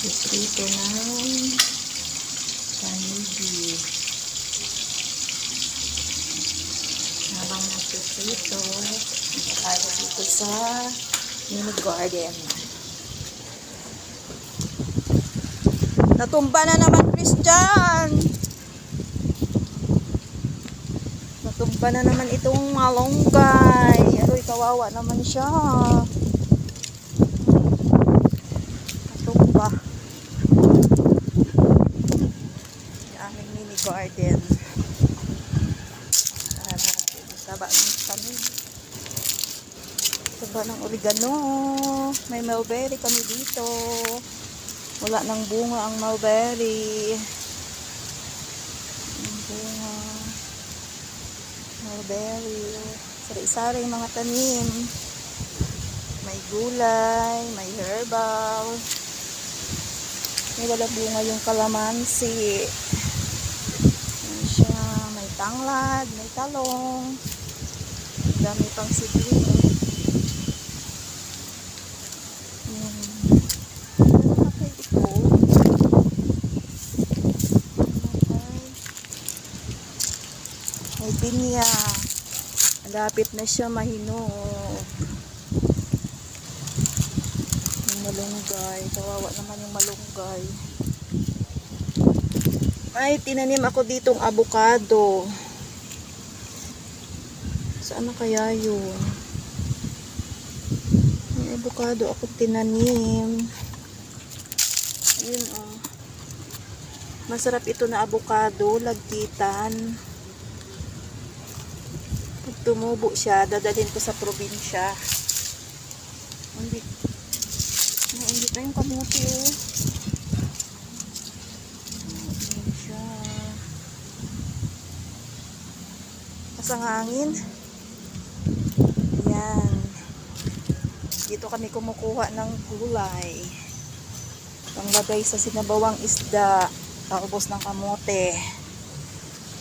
Piprito ng tanigi. Habang nagpiprito, punta tayo dito sa mini garden. Natumba na naman, Christian! Natumba na naman itong malunggay. Aroy, kawawa naman siya. Natumba. Yung aming mini garden. Taba ng kami. Taba ng oregano. May mulberry kami dito. Wala nang bunga ang mulberry. Ang bunga. Mulberry. Sari-sari mga tanim. May gulay. May herbal. May wala bunga yung kalamansi. Yan siya. May tanglad. May talong. Dami pang sibling. May pinya. Malapit na siya mahinog. Yung malunggay. Kawawa naman yung malunggay. Ay, tinanim ako ditong avocado. Saan na kaya yun? May avocado ako tinanim. Ayun oh. Masarap ito na avocado. Lagkitan. Pag tumubo siya, dadalhin ko sa probinsya. Hindi tayong kamuti oh. Ayun siya. Pasang hangin. Yan. Dito kami kumukuha ng gulay. Panglagay sa sinabawang isda. Paubos ng kamote.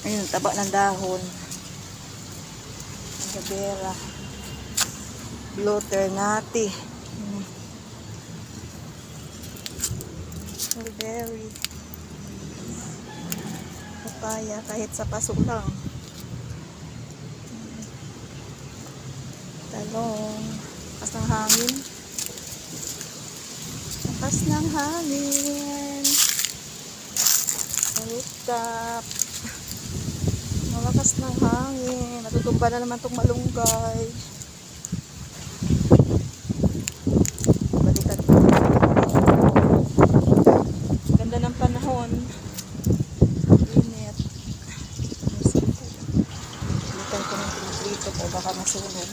Ayun, taba ng dahon. Gabera. Butternut. Mulberry. Papaya kahit sa paso lang. Talong. Lakas ng hangin. Lakas ng hangin. Rooftop. Malakas ng hangin. Natutumba na naman itong malunggay. Balikan ko. Ganda ng panahon. Init. Balikan ko ng piniprito ko. Baka masunog.